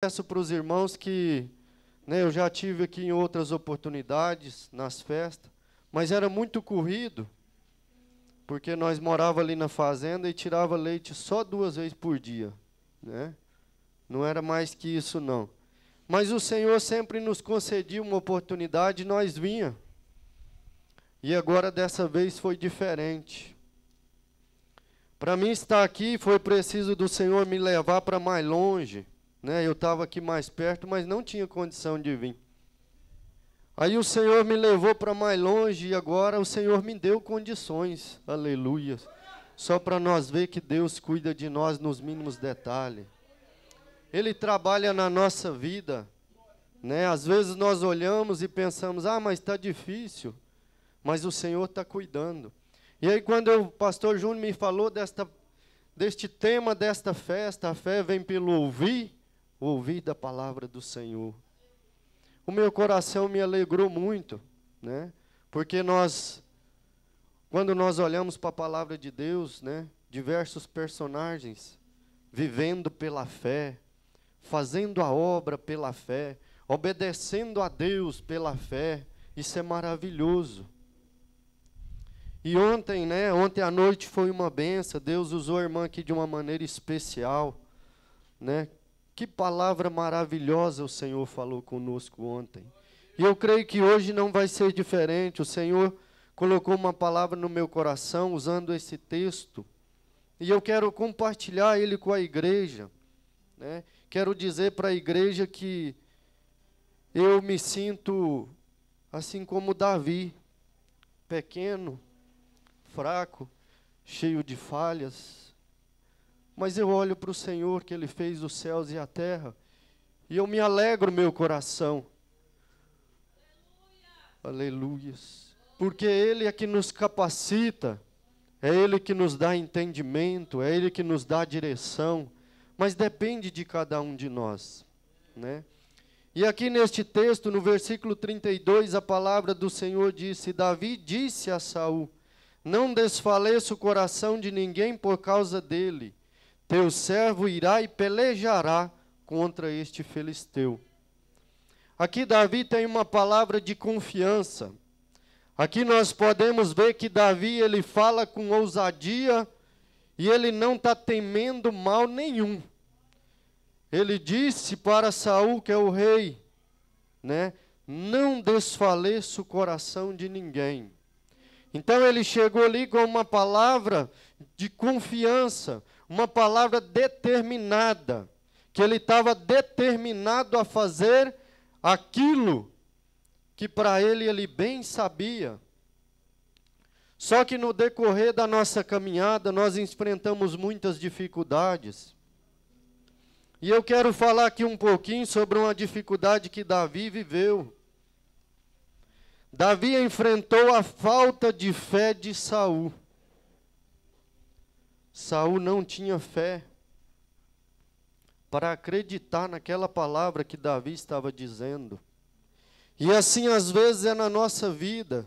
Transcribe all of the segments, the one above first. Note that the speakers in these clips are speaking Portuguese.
Peço para os irmãos que, eu já tive aqui em outras oportunidades, nas festas, mas era muito corrido, porque nós morava ali na fazenda e tirava leite só 2 vezes por dia, né? Não era mais que isso, não. Mas o Senhor sempre nos concedia uma oportunidade e nós vinha. E agora, dessa vez, foi diferente. Para mim estar aqui, foi preciso do Senhor me levar para mais longe, né? Eu estava aqui mais perto, mas não tinha condição de vir. Aí o Senhor me levou para mais longe e agora o Senhor me deu condições, aleluia. Só para nós ver que Deus cuida de nós nos mínimos detalhes. Ele trabalha na nossa vida, né? Às vezes nós olhamos e pensamos, mas está difícil, mas o Senhor está cuidando. E aí quando o pastor Júnior me falou deste tema, desta festa, a fé vem pelo ouvir da palavra do Senhor. O meu coração me alegrou muito, né? Porque quando nós olhamos para a palavra de Deus, né? Diversos personagens vivendo pela fé, fazendo a obra pela fé, obedecendo a Deus pela fé, isso é maravilhoso. E ontem à noite foi uma benção, Deus usou a irmã aqui de uma maneira especial, né? Que palavra maravilhosa o Senhor falou conosco ontem. E eu creio que hoje não vai ser diferente. O Senhor colocou uma palavra no meu coração usando esse texto. E eu quero compartilhar ele com a igreja, né? Quero dizer para a igreja que eu me sinto assim como Davi, pequeno, fraco, cheio de falhas. Mas eu olho para o Senhor, que Ele fez os céus e a terra, e eu me alegro meu coração. Aleluias. Porque Ele é que nos capacita, é Ele que nos dá entendimento, é Ele que nos dá direção, mas depende de cada um de nós, né? E aqui neste texto, no versículo 32, a palavra do Senhor disse, Davi disse a Saul, não desfaleça o coração de ninguém por causa dele, teu servo irá e pelejará contra este filisteu. Aqui Davi tem uma palavra de confiança. Aqui nós podemos ver que Davi, ele fala com ousadia e ele não está temendo mal nenhum. Ele disse para Saul, que é o rei, né? Não desfaleça o coração de ninguém. Então ele chegou ali com uma palavra de confiança, uma palavra determinada, que ele estava determinado a fazer aquilo que para ele bem sabia. Só que no decorrer da nossa caminhada, nós enfrentamos muitas dificuldades. E eu quero falar aqui um pouquinho sobre uma dificuldade que Davi viveu. Davi enfrentou a falta de fé de Saul. Saul não tinha fé para acreditar naquela palavra que Davi estava dizendo. E assim às vezes é na nossa vida.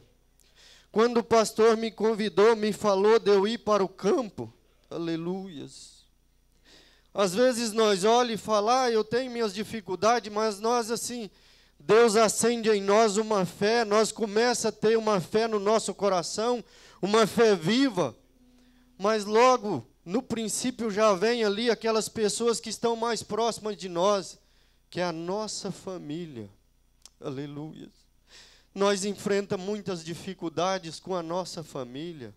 Quando o pastor me convidou, me falou de eu ir para o campo, aleluias. Às vezes nós olhamos e falamos, eu tenho minhas dificuldades, mas nós assim, Deus acende em nós uma fé, nós começamos a ter uma fé no nosso coração, uma fé viva, mas logo, no princípio já vem ali aquelas pessoas que estão mais próximas de nós, que é a nossa família, aleluia. Nós enfrentamos muitas dificuldades com a nossa família,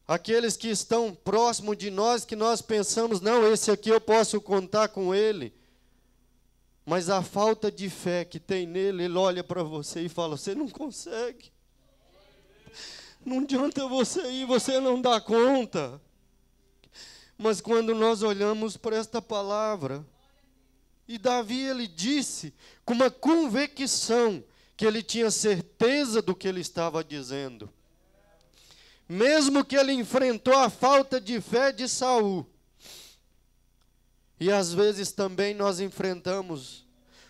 aqueles que estão próximos de nós, que nós pensamos, não, esse aqui eu posso contar com ele, mas a falta de fé que tem nele, ele olha para você e fala, você não consegue, não adianta você ir, você não dá conta. Mas quando nós olhamos para esta palavra, e Davi ele disse com uma convicção, que ele tinha certeza do que ele estava dizendo. Mesmo que ele enfrentou a falta de fé de Saul. E às vezes também nós enfrentamos,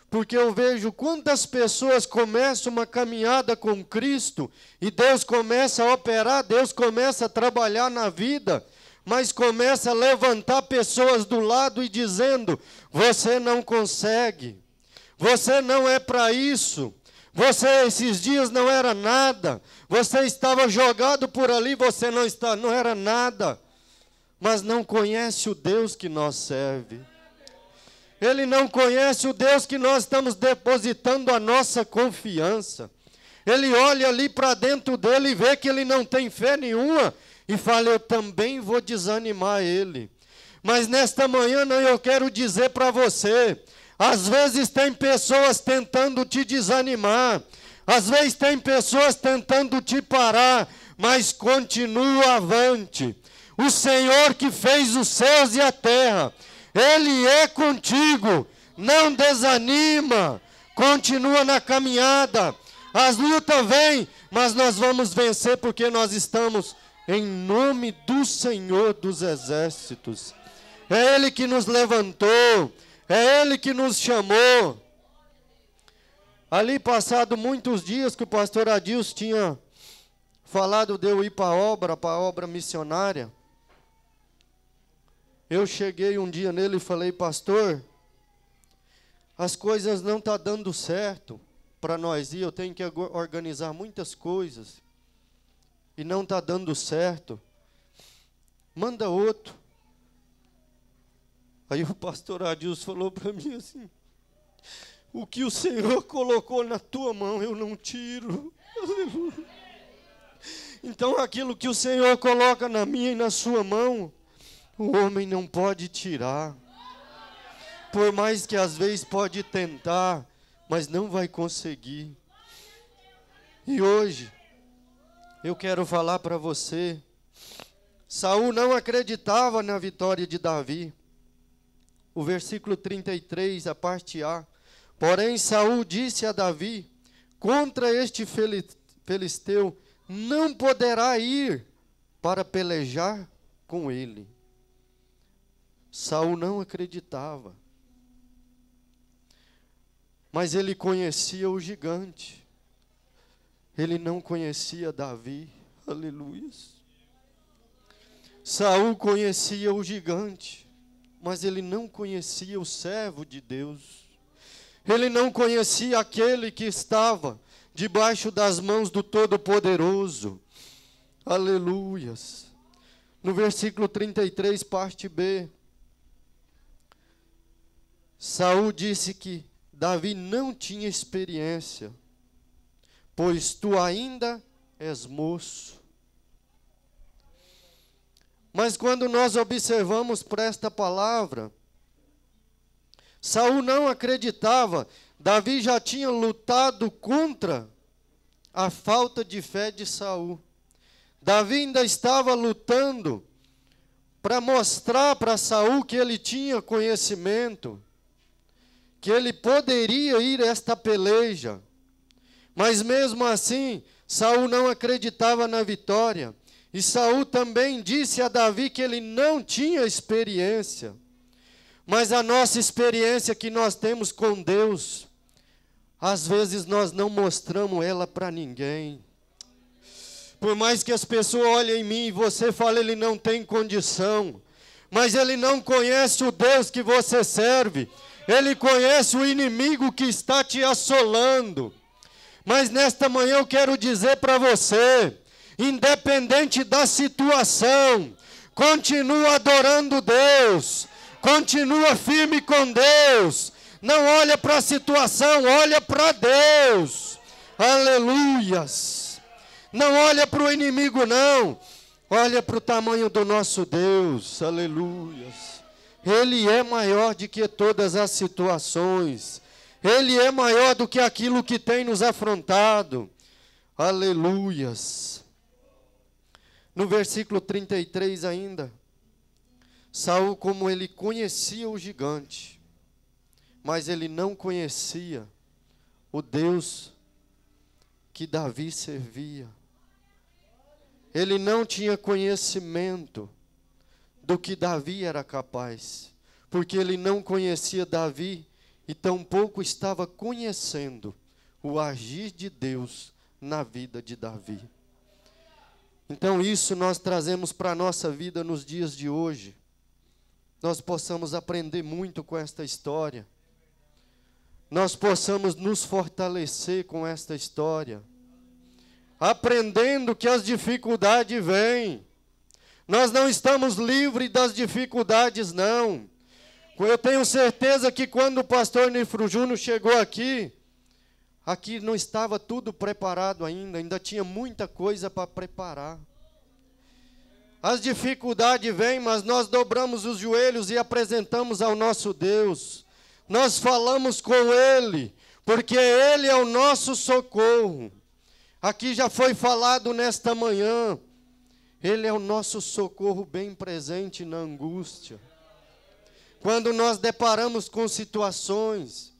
porque eu vejo quantas pessoas começam uma caminhada com Cristo, e Deus começa a operar, Deus começa a trabalhar na vida, mas começa a levantar pessoas do lado e dizendo: você não consegue, você não é para isso, você esses dias não era nada, você estava jogado por ali, você não era nada, mas não conhece o Deus que nós serve. Ele não conhece o Deus que nós estamos depositando a nossa confiança. Ele olha ali para dentro dele e vê que ele não tem fé nenhuma e fala: eu também vou desanimar ele. Mas nesta manhã eu quero dizer para você, às vezes tem pessoas tentando te desanimar, às vezes tem pessoas tentando te parar, mas continua avante. O Senhor que fez os céus e a terra, Ele é contigo, não desanima, continua na caminhada. As lutas vêm, mas nós vamos vencer porque nós estamos em nome do Senhor dos Exércitos. É Ele que nos levantou, é Ele que nos chamou. Ali passado muitos dias que o pastor Adilson tinha falado de eu ir para a obra missionária, eu cheguei um dia nele e falei: pastor, as coisas não estão dando certo para nós ir, eu tenho que organizar muitas coisas, e não está dando certo, manda outro. Aí o pastor Adilson falou para mim assim: o que o Senhor colocou na tua mão, eu não tiro. Então aquilo que o Senhor coloca na minha e na sua mão, o homem não pode tirar. Por mais que às vezes pode tentar, mas não vai conseguir. E hoje, eu quero falar para você, Saul não acreditava na vitória de Davi. O versículo 33, a parte A. Porém Saul disse a Davi: contra este filisteu não poderá ir para pelejar com ele. Saul não acreditava, mas ele conhecia o gigante. Ele não conhecia Davi. Aleluia. Saul conhecia o gigante, mas ele não conhecia o servo de Deus. Ele não conhecia aquele que estava debaixo das mãos do Todo-Poderoso. Aleluias. No versículo 33, parte B, Saul disse que Davi não tinha experiência, pois tu ainda és moço. Mas quando nós observamos para esta palavra, Saul não acreditava. Davi já tinha lutado contra a falta de fé de Saul. Davi ainda estava lutando para mostrar para Saul que ele tinha conhecimento, que ele poderia ir a esta peleja. Mas mesmo assim, Saul não acreditava na vitória. E Saul também disse a Davi que ele não tinha experiência. Mas a nossa experiência que nós temos com Deus, às vezes nós não mostramos ela para ninguém. Por mais que as pessoas olhem em mim e você fale: ele não tem condição, mas ele não conhece o Deus que você serve. Ele conhece o inimigo que está te assolando. Mas nesta manhã eu quero dizer para você, independente da situação, continua adorando Deus, continua firme com Deus. Não olha para a situação, olha para Deus. Aleluias. Não olha para o inimigo não, olha para o tamanho do nosso Deus. Aleluias. Ele é maior do que todas as situações. Ele é maior do que aquilo que tem nos afrontado. Aleluias. No versículo 33 ainda, Saul, como ele conhecia o gigante, mas ele não conhecia o Deus que Davi servia. Ele não tinha conhecimento do que Davi era capaz, porque ele não conhecia Davi e tampouco estava conhecendo o agir de Deus na vida de Davi. Então isso nós trazemos para a nossa vida nos dias de hoje. Nós possamos aprender muito com esta história. Nós possamos nos fortalecer com esta história. Aprendendo que as dificuldades vêm. Nós não estamos livres das dificuldades, não. Eu tenho certeza que quando o pastor Nifro Júnior chegou aqui não estava tudo preparado ainda tinha muita coisa para preparar. As dificuldades vêm, mas nós dobramos os joelhos e apresentamos ao nosso Deus. Nós falamos com Ele, porque Ele é o nosso socorro. Aqui já foi falado nesta manhã, Ele é o nosso socorro bem presente na angústia. Quando nós deparamos com situações,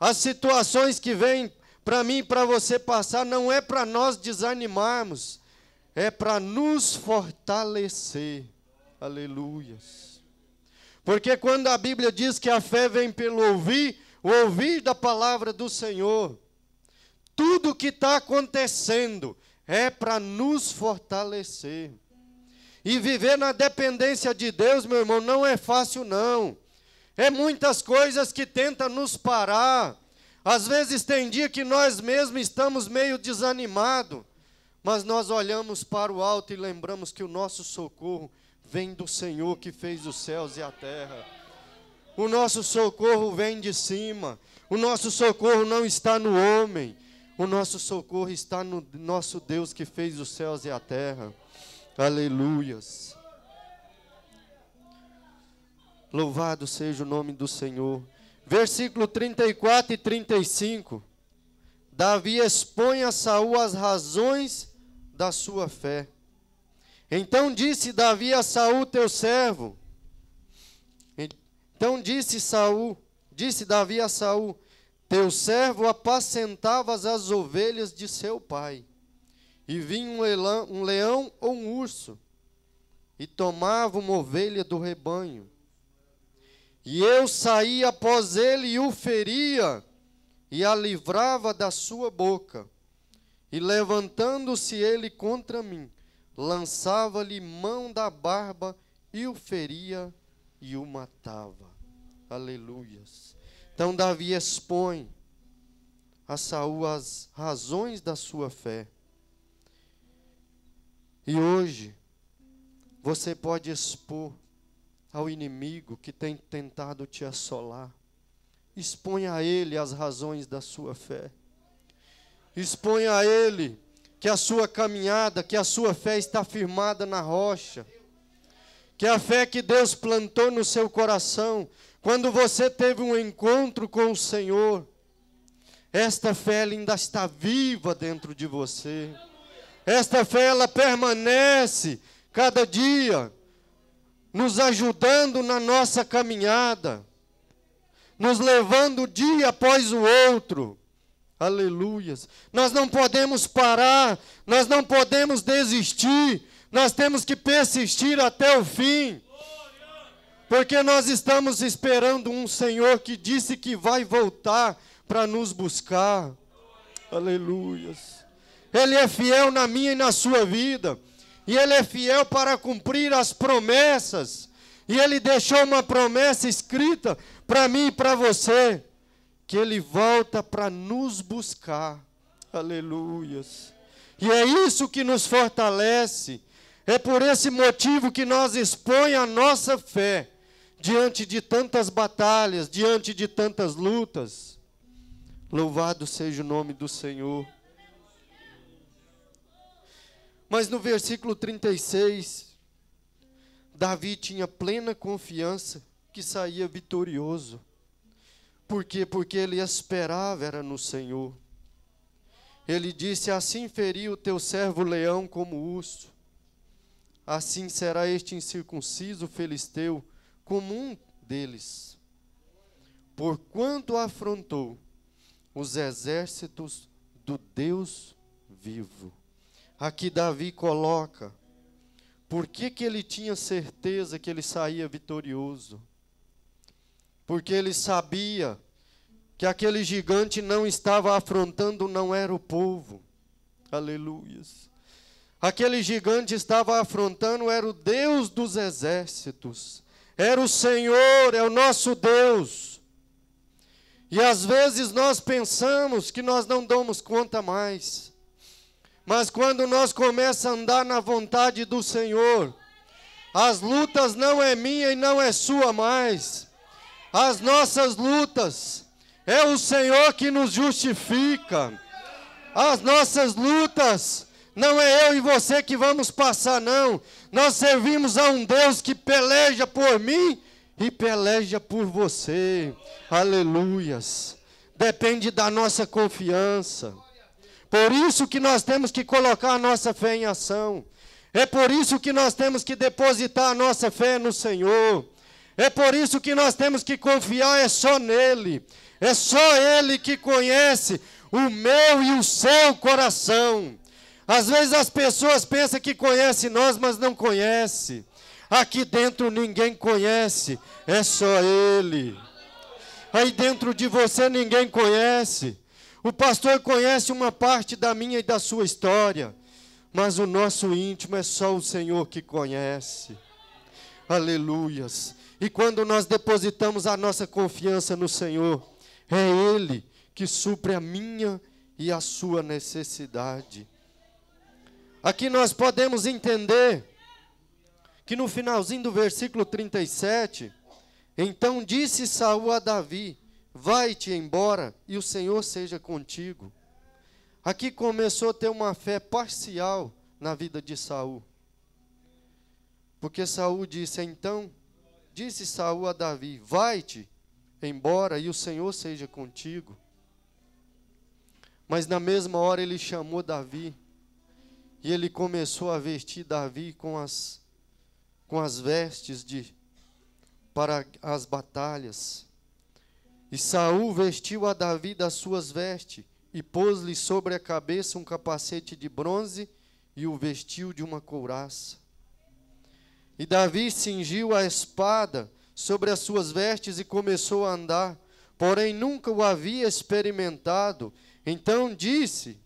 as situações que vêm para mim e para você passar, não é para nós desanimarmos, é para nos fortalecer. Aleluias. Porque quando a Bíblia diz que a fé vem pelo ouvir, o ouvir da palavra do Senhor, tudo que está acontecendo é para nos fortalecer. E viver na dependência de Deus, meu irmão, não é fácil não. É muitas coisas que tentam nos parar. Às vezes tem dia que nós mesmos estamos meio desanimados, mas nós olhamos para o alto e lembramos que o nosso socorro vem do Senhor que fez os céus e a terra. O nosso socorro vem de cima. O nosso socorro não está no homem. O nosso socorro está no nosso Deus que fez os céus e a terra. Aleluias. Louvado seja o nome do Senhor. Versículo 34 e 35. Davi expõe a Saul as razões da sua fé. Então disse Davi a Saul, teu servo. Então disse Davi a Saul, teu servo apacentava as ovelhas de seu pai. E vinha um leão ou um urso, e tomava uma ovelha do rebanho. E eu saía após ele e o feria, e a livrava da sua boca. E levantando-se ele contra mim, lançava-lhe mão da barba, e o feria e o matava. Aleluias. Então Davi expõe a Saul as razões da sua fé. E hoje, você pode expor ao inimigo que tem tentado te assolar. Exponha a ele as razões da sua fé. Exponha a ele que a sua caminhada, que a sua fé está firmada na rocha. Que a fé que Deus plantou no seu coração, quando você teve um encontro com o Senhor, esta fé ainda está viva dentro de você. Esta fé, ela permanece cada dia, nos ajudando na nossa caminhada, nos levando dia após o outro. Aleluias. Nós não podemos parar, nós não podemos desistir, nós temos que persistir até o fim. Porque nós estamos esperando um Senhor que disse que vai voltar para nos buscar. Aleluias. Ele é fiel na minha e na sua vida. E Ele é fiel para cumprir as promessas. E Ele deixou uma promessa escrita para mim e para você. Que Ele volta para nos buscar. Aleluias. E é isso que nos fortalece. É por esse motivo que nós expõe a nossa fé. Diante de tantas batalhas, diante de tantas lutas. Louvado seja o nome do Senhor. Mas no versículo 36, Davi tinha plena confiança que saía vitorioso. Por quê? Porque ele esperava era no Senhor. Ele disse, assim feriu o teu servo leão como urso. Assim será este incircunciso filisteu como um deles. Porquanto afrontou os exércitos do Deus vivo. Aqui Davi coloca, por que ele tinha certeza que ele saía vitorioso? Porque ele sabia que aquele gigante não estava afrontando, não era o povo. Aleluias. Aquele gigante estava afrontando, era o Deus dos exércitos. Era o Senhor, é o nosso Deus. E às vezes nós pensamos que nós não damos conta mais. Mas quando nós começamos a andar na vontade do Senhor, as lutas não é minha e não é sua mais. As nossas lutas é o Senhor que nos justifica. As nossas lutas não é eu e você que vamos passar, não. Nós servimos a um Deus que peleja por mim e peleja por você. Aleluias. Depende da nossa confiança. Por isso que nós temos que colocar a nossa fé em ação. É por isso que nós temos que depositar a nossa fé no Senhor. É por isso que nós temos que confiar só nele. É só Ele que conhece o meu e o seu coração. Às vezes as pessoas pensam que conhecem nós, mas não conhecem. Aqui dentro ninguém conhece, é só Ele. Aí dentro de você ninguém conhece. O pastor conhece uma parte da minha e da sua história, mas o nosso íntimo é só o Senhor que conhece. Aleluias. E quando nós depositamos a nossa confiança no Senhor, é Ele que supre a minha e a sua necessidade. Aqui nós podemos entender que no finalzinho do versículo 37, então disse Saul a Davi: vai-te embora e o Senhor seja contigo. Aqui começou a ter uma fé parcial na vida de Saul. Porque Saul disse, então, disse Saul a Davi: vai-te embora e o Senhor seja contigo. Mas na mesma hora ele chamou Davi e ele começou a vestir Davi com as vestes para as batalhas. E Saul vestiu a Davi das suas vestes e pôs-lhe sobre a cabeça um capacete de bronze e o vestiu de uma couraça. E Davi cingiu a espada sobre as suas vestes e começou a andar, porém nunca o havia experimentado. Então disse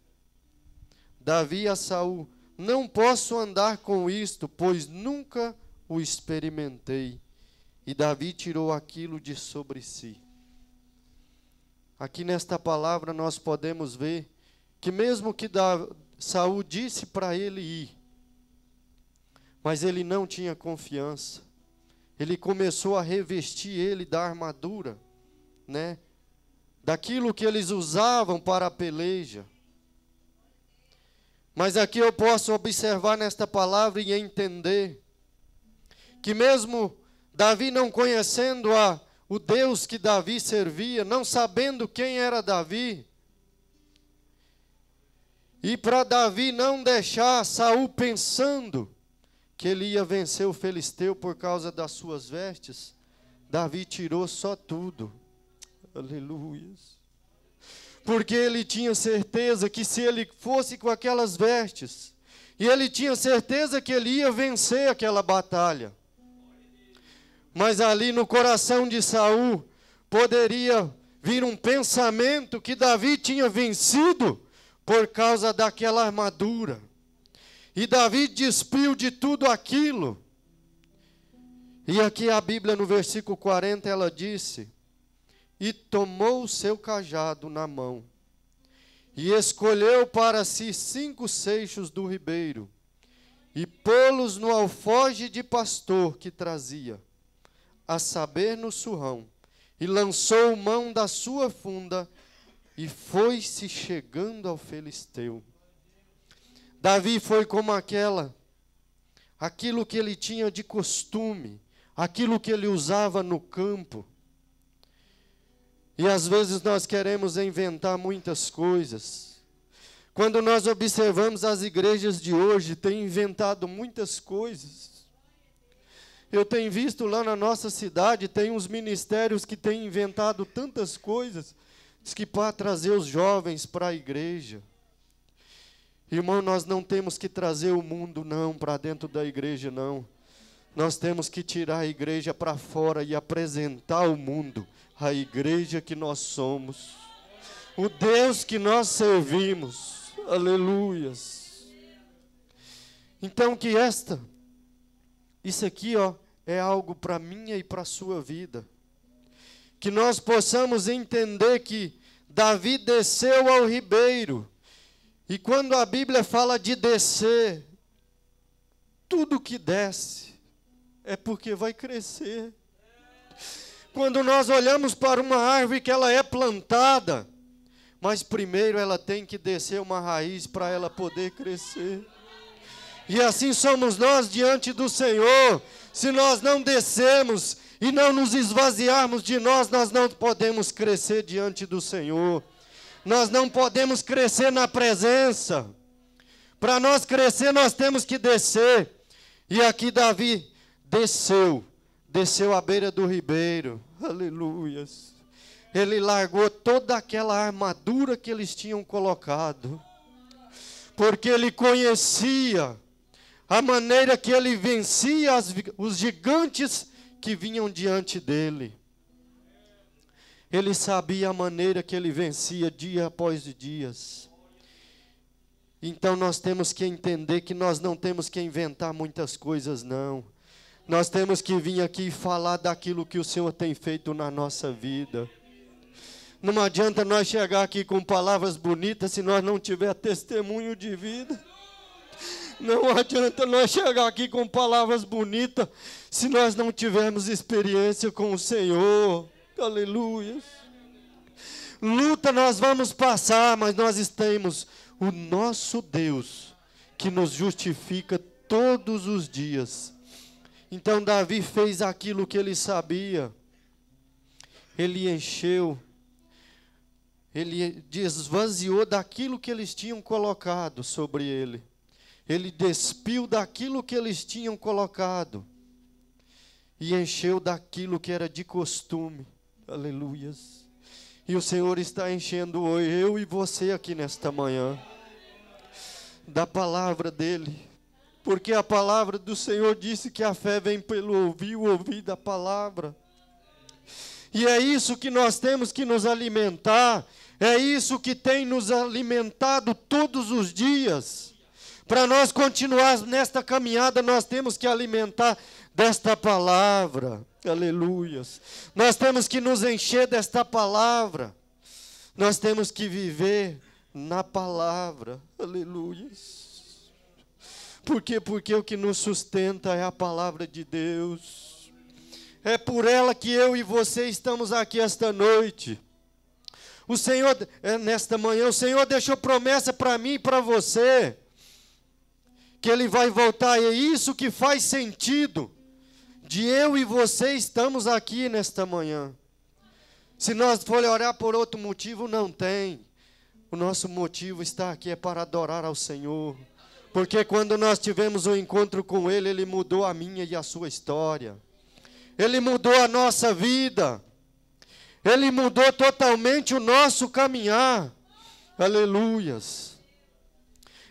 Davi a Saul: não posso andar com isto, pois nunca o experimentei. E Davi tirou aquilo de sobre si. Aqui nesta palavra nós podemos ver que mesmo que Saul disse para ele ir, mas ele não tinha confiança. Ele começou a revestir ele da armadura, né? Daquilo que eles usavam para a peleja. Mas aqui eu posso observar nesta palavra e entender que mesmo Davi não conhecendo o Deus que Davi servia, não sabendo quem era Davi, e para Davi não deixar Saul pensando que ele ia vencer o filisteu por causa das suas vestes, Davi tirou só tudo. Aleluia. Porque ele tinha certeza que se ele fosse com aquelas vestes, e ele tinha certeza que ele ia vencer aquela batalha. Mas ali no coração de Saul poderia vir um pensamento que Davi tinha vencido por causa daquela armadura. E Davi despiu de tudo aquilo. E aqui a Bíblia no versículo 40 ela disse: e tomou o seu cajado na mão, e escolheu para si 5 seixos do ribeiro, e pô-los no alforje de pastor que trazia, a saber no surrão, e lançou mão da sua funda, e foi-se chegando ao filisteu. Davi foi como aquilo que ele tinha de costume, aquilo que ele usava no campo. E às vezes nós queremos inventar muitas coisas. Quando nós observamos as igrejas de hoje, têm inventado muitas coisas. Eu tenho visto lá na nossa cidade, tem uns ministérios que têm inventado tantas coisas, diz que para trazer os jovens para a igreja. Irmão, nós não temos que trazer o mundo não para dentro da igreja não. Nós temos que tirar a igreja para fora e apresentar ao mundo a igreja que nós somos, o Deus que nós servimos. Aleluias. Então isso aqui, é algo para minha e para a sua vida. Que nós possamos entender que Davi desceu ao ribeiro. E quando a Bíblia fala de descer, tudo que desce é porque vai crescer. Quando nós olhamos para uma árvore que ela é plantada, mas primeiro ela tem que descer uma raiz para ela poder crescer. E assim somos nós diante do Senhor. Se nós não descermos e não nos esvaziarmos de nós não podemos crescer diante do Senhor. Nós não podemos crescer na presença. Para nós crescer, nós temos que descer. E aqui Davi desceu à beira do ribeiro. Aleluias. Ele largou toda aquela armadura que eles tinham colocado. Porque ele conhecia a maneira que ele vencia os gigantes que vinham diante dele. Ele sabia a maneira que ele vencia dia após dias. Então nós temos que entender que nós não temos que inventar muitas coisas, não. Nós temos que vir aqui e falar daquilo que o Senhor tem feito na nossa vida. Não adianta nós chegar aqui com palavras bonitas se nós não tiver testemunho de vida. Não adianta nós chegar aqui com palavras bonitas se nós não tivermos experiência com o Senhor. Aleluia. Luta nós vamos passar, mas nós temos o nosso Deus que nos justifica todos os dias. Então Davi fez aquilo que ele sabia. Ele encheu, ele esvaziou daquilo que eles tinham colocado sobre ele. Ele despiu daquilo que eles tinham colocado e encheu daquilo que era de costume. Aleluias. E o Senhor está enchendo hoje eu e você aqui nesta manhã da palavra dele. Porque a palavra do Senhor disse que a fé vem pelo ouvir, o ouvir da palavra. E é isso que nós temos que nos alimentar. É isso que tem nos alimentado todos os dias. Para nós continuarmos nesta caminhada, nós temos que alimentar desta palavra. Aleluias. Nós temos que nos encher desta palavra. Nós temos que viver na palavra. Aleluias. Por quê? Porque o que nos sustenta é a palavra de Deus. É por ela que eu e você estamos aqui esta noite. O Senhor, nesta manhã, o Senhor deixou promessa para mim e para você. Que Ele vai voltar, é isso que faz sentido de eu e você estamos aqui nesta manhã. Se nós for olhar por outro motivo, não tem. O nosso motivo está aqui é para adorar ao Senhor. Porque quando nós tivemos um encontro com Ele, Ele mudou a minha e a sua história. Ele mudou a nossa vida. Ele mudou totalmente o nosso caminhar. Aleluias.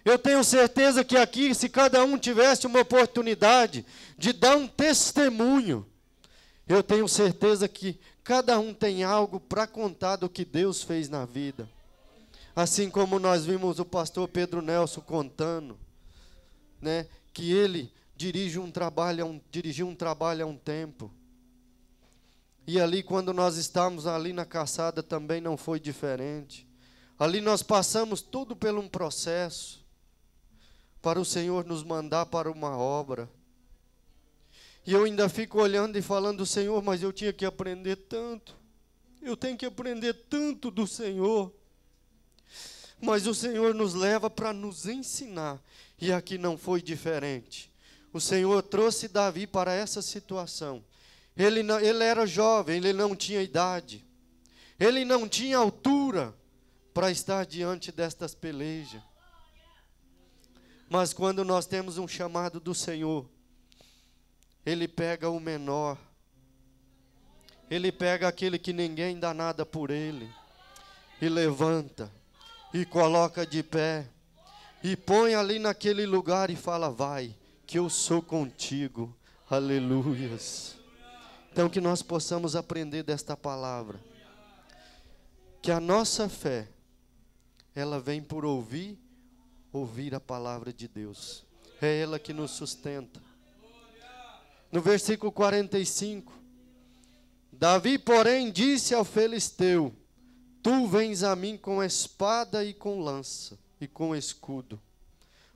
Eu tenho certeza que aqui, se cada um tivesse uma oportunidade de dar um testemunho, eu tenho certeza que cada um tem algo para contar do que Deus fez na vida. Assim como nós vimos o pastor Pedro Nelson contando, né, que ele dirigiu um trabalho há um tempo. E ali, quando nós estávamos ali na caçada, também não foi diferente. Ali nós passamos tudo por um processo para o Senhor nos mandar para uma obra. E eu ainda fico olhando e falando, Senhor, mas eu tinha que aprender tanto. Eu tenho que aprender tanto do Senhor. Mas o Senhor nos leva para nos ensinar. E aqui não foi diferente. O Senhor trouxe Davi para essa situação. Ele era jovem, ele não tinha idade. Ele não tinha altura para estar diante destas pelejas. Mas quando nós temos um chamado do Senhor, Ele pega o menor. Ele pega aquele que ninguém dá nada por ele. E levanta. E coloca de pé. E põe ali naquele lugar e fala, vai, que eu sou contigo. Aleluias. Então que nós possamos aprender desta palavra. Que a nossa fé, ela vem por ouvir a palavra de Deus. é ela que nos sustenta. No versículo 45, Davi, porém, disse ao filisteu: tu vens a mim com espada e com lança e com escudo.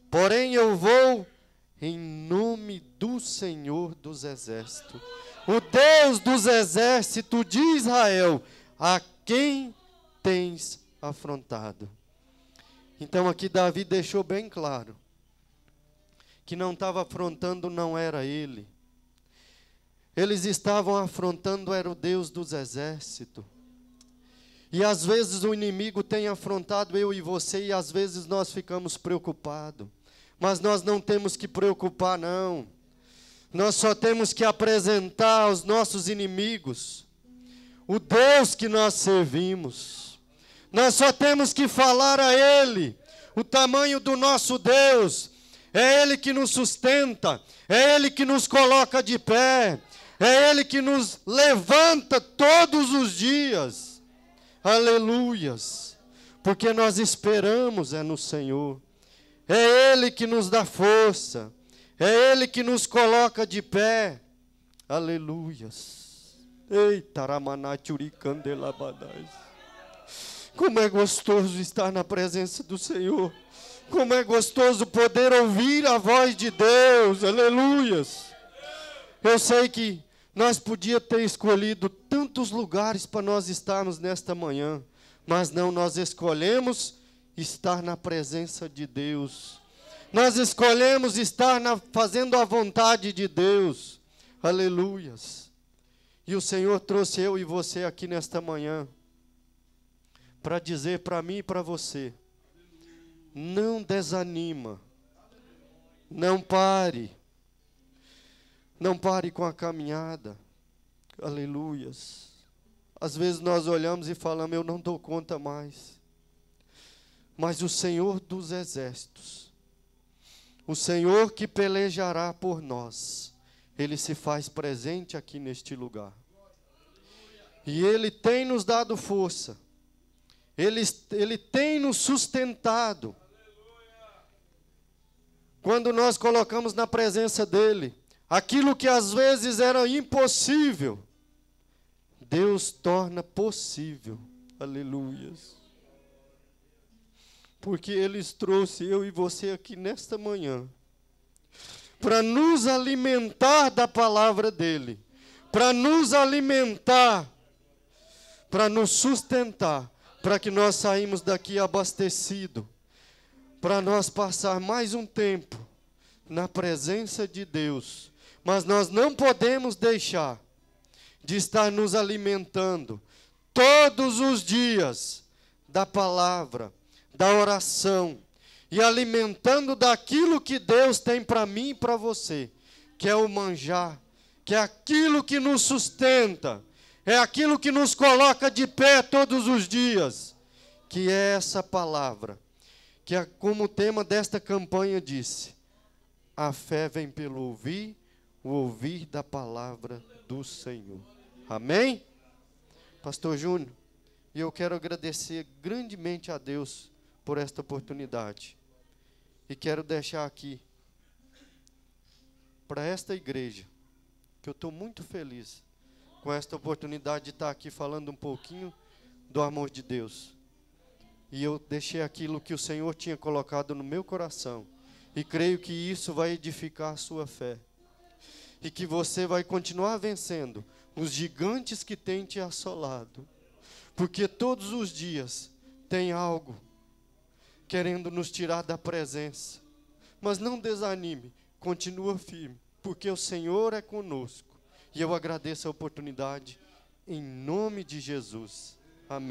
Porém eu vou em nome do Senhor dos Exércitos, o Deus dos Exércitos de Israel, a quem tens afrontado. Então aqui Davi deixou bem claro que não estava afrontando, não era ele. Eles estavam afrontando, era o Deus dos Exércitos. E às vezes o inimigo tem afrontado eu e você, e às vezes nós ficamos preocupados. Mas nós não temos que preocupar, não. Nós só temos que apresentar aos nossos inimigos o Deus que nós servimos. Nós só temos que falar a Ele o tamanho do nosso Deus. É Ele que nos sustenta, é Ele que nos coloca de pé, é Ele que nos levanta todos os dias. Aleluias, porque nós esperamos no Senhor. É Ele que nos dá força, é Ele que nos coloca de pé. Aleluias. Eita, ramanachuricandelabadais. Como é gostoso estar na presença do Senhor. Como é gostoso poder ouvir a voz de Deus. Aleluias. Eu sei que nós podíamos ter escolhido tantos lugares para nós estarmos nesta manhã, mas não, nós escolhemos estar na presença de Deus. Nós escolhemos estar fazendo a vontade de Deus. Aleluias. E o Senhor trouxe eu e você aqui nesta manhã para dizer para mim e para você: não desanima, não pare. Não pare com a caminhada. Aleluias. Às vezes nós olhamos e falamos: eu não dou conta mais. Mas o Senhor dos Exércitos, o Senhor que pelejará por nós, Ele se faz presente aqui neste lugar. E Ele tem nos dado força. Ele tem nos sustentado. Quando nós colocamos na presença dEle aquilo que às vezes era impossível, Deus torna possível. Aleluias. Porque Ele trouxe eu e você aqui nesta manhã para nos alimentar da palavra dEle, para nos alimentar, para nos sustentar, para que nós saímos daqui abastecidos, para nós passar mais um tempo na presença de Deus. Mas nós não podemos deixar de estar nos alimentando todos os dias da palavra, da oração, e alimentando daquilo que Deus tem para mim e para você, que é o manjar, que é aquilo que nos sustenta, é aquilo que nos coloca de pé todos os dias, que é essa palavra, que é como o tema desta campanha disse: a fé vem pelo ouvir, o ouvir da palavra do Senhor. Amém? Pastor Júnior, e eu quero agradecer grandemente a Deus por esta oportunidade. E quero deixar aqui, para esta igreja, que eu estou muito feliz com esta oportunidade de estar aqui falando um pouquinho do amor de Deus. E eu deixei aquilo que o Senhor tinha colocado no meu coração. E creio que isso vai edificar a sua fé. E que você vai continuar vencendo os gigantes que têm te assolado. Porque todos os dias tem algo querendo nos tirar da presença. Mas não desanime, continua firme, porque o Senhor é conosco. E eu agradeço a oportunidade, em nome de Jesus. Amém.